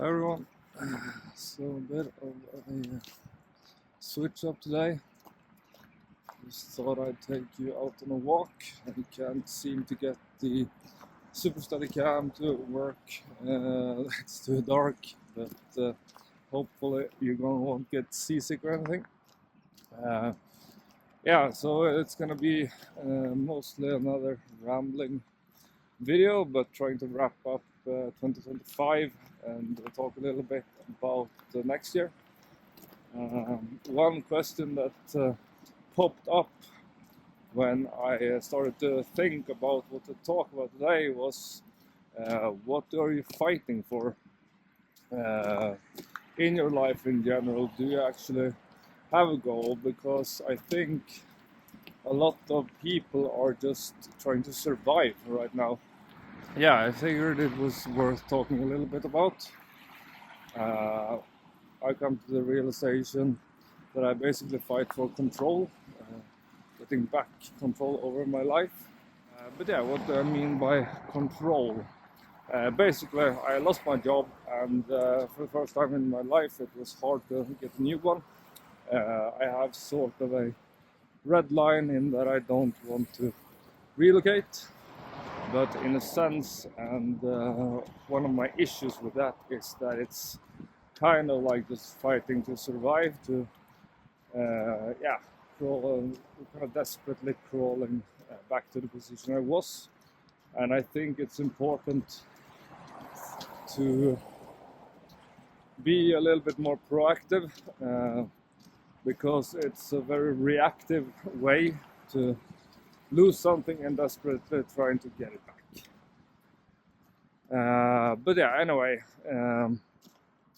Hi everyone, so a bit of a switch up today. Just thought I'd take you out on a walk. I can't seem to get the super steady cam to work. It's too dark, but hopefully you won't get seasick or anything. Yeah, so it's gonna be mostly another rambling video, but trying to wrap up 2025 and talk a little bit about next year. One question that popped up when I started to think about what to talk about today was what are you fighting for in your life in general? Do you actually have a goal? Because I think a lot of people are just trying to survive right now. Yeah, I figured it was worth talking a little bit about. I come to the realization that I basically fight for control, getting back control over my life. But yeah, what do I mean by control? Basically, I lost my job, and for the first time in my life, it was hard to get a new one. I have sort of a red line in that I don't want to relocate. But in a sense, and one of my issues with that is that it's kind of like just fighting to survive, to kind of desperately crawling back to the position I was. And I think it's important to be a little bit more proactive because it's a very reactive way to lose something and desperately trying to get it back. But yeah, anyway,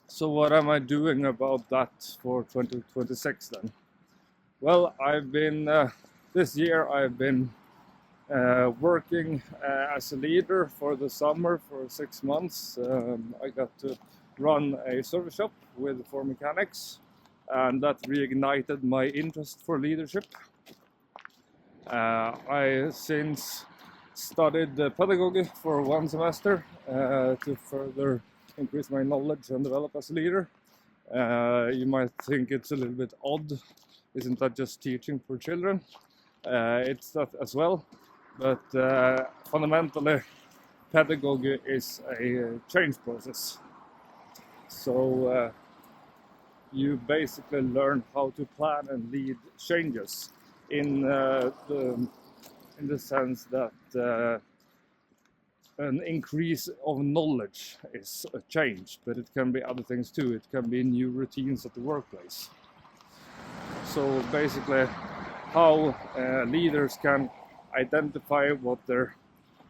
so what am I doing about that for 2026 then? Well, this year I've been working as a leader for the summer for 6 months. I got to run a service shop with 4 mechanics, and that reignited my interest for leadership. I since studied pedagogy for 1 semester to further increase my knowledge and develop as a leader. You might think it's a little bit odd. Isn't that just teaching for children? It's that as well. But fundamentally, pedagogy is a change process. So you basically learn how to plan and lead changes in the sense that an increase of knowledge is a change, but it can be other things too. It can be new routines at the workplace. So basically, how leaders can identify what their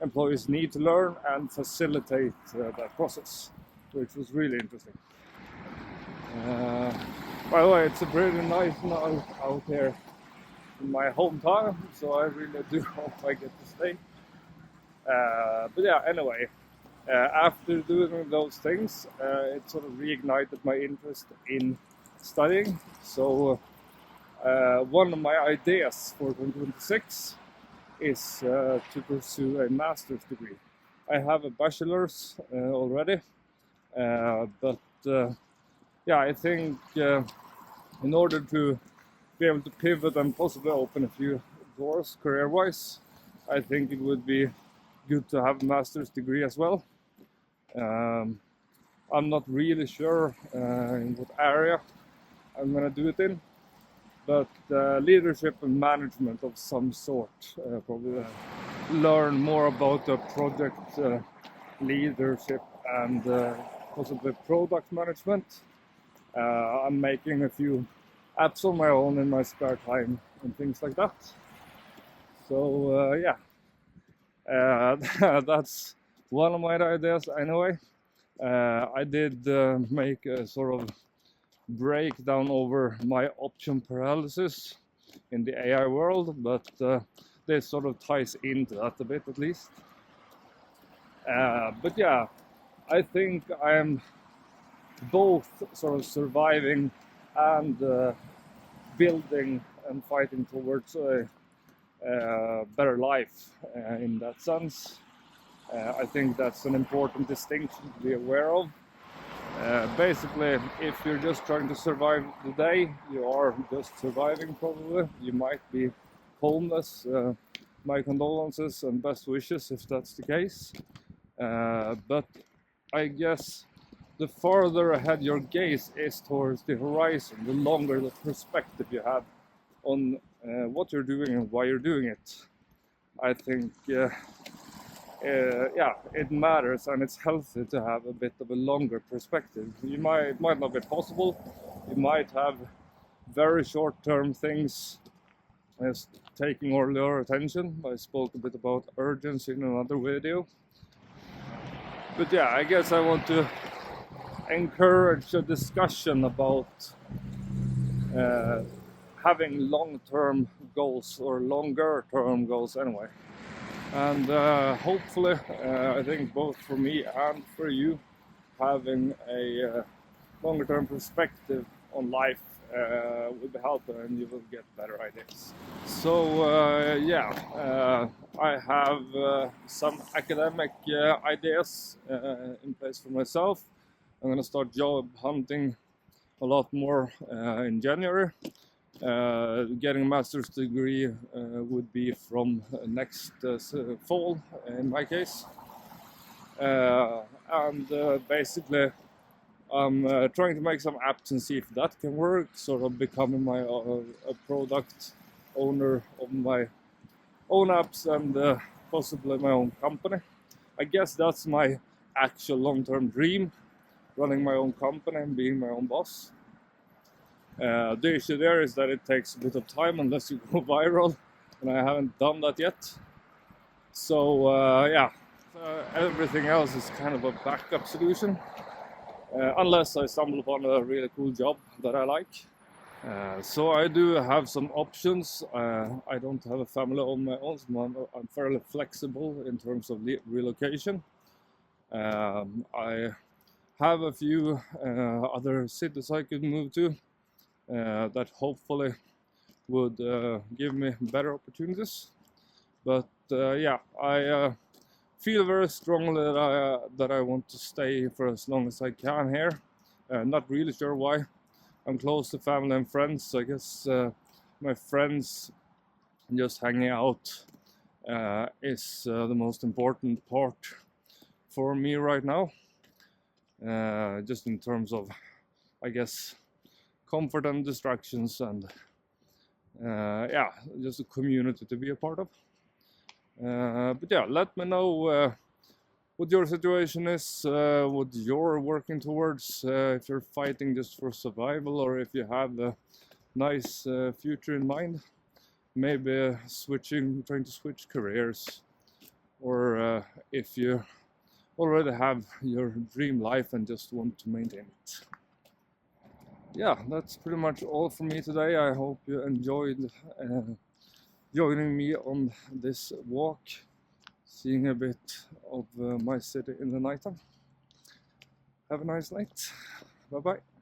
employees need to learn and facilitate that process, which was really interesting. By the way, it's a pretty nice night out here in my hometown, so I really do hope I get to stay. But yeah, anyway, after doing those things, it sort of reignited my interest in studying. So one of my ideas for 2026 is to pursue a master's degree. I have a bachelor's already, but yeah, I think in order to be able to pivot and possibly open a few doors career-wise, I think it would be good to have a master's degree as well. I'm not really sure in what area I'm gonna do it in, but leadership and management of some sort. Probably learn more about the project leadership and possibly product management. I'm making a few apps on my own in my spare time and things like that. So yeah, that's one of my ideas anyway. I did make a sort of breakdown over my option paralysis in the AI world, but this sort of ties into that a bit at least. But yeah, I think I'm both sort of surviving and building and fighting towards a better life in that sense. I think that's an important distinction to be aware of. Basically, if you're just trying to survive the day, you are just surviving probably. You might be homeless. My condolences and best wishes if that's the case. But I guess the farther ahead your gaze is towards the horizon, the longer the perspective you have on what you're doing and why you're doing it. I think yeah, it matters, and it's healthy to have a bit of a longer perspective. It might not be possible. You might have very short-term things as taking all your attention. I spoke a bit about urgency in another video. But yeah, I guess I want to encourage a discussion about having long-term goals, or longer-term goals anyway. And hopefully, I think both for me and for you, having a longer-term perspective on life will be helpful, and you will get better ideas. So yeah, I have some academic ideas in place for myself. I'm gonna start job hunting a lot more in January. Getting a master's degree would be from next fall in my case. And basically I'm trying to make some apps and see if that can work, sort of becoming my a product owner of my own apps and possibly my own company. I guess that's my actual long-term dream, running my own company and being my own boss. The issue there is that it takes a bit of time unless you go viral, and I haven't done that yet. So yeah, everything else is kind of a backup solution, unless I stumble upon a really cool job that I like. So I do have some options. I don't have a family on my own, so I'm fairly flexible in terms of relocation. I have a few other cities I could move to. That hopefully would give me better opportunities. But yeah, I feel very strongly that I want to stay for as long as I can here. Not really sure why. I'm close to family and friends, so I guess my friends just hanging out is the most important part for me right now. Just in terms of, I guess, comfort and distractions, and yeah, just a community to be a part of. But yeah, let me know what your situation is, what you're working towards, if you're fighting just for survival, or if you have a nice future in mind. Maybe trying to switch careers, or if you already have your dream life and just want to maintain it. Yeah, that's pretty much all from me today. I hope you enjoyed joining me on this walk, seeing a bit of my city in the nighttime. Have a nice night. Bye bye.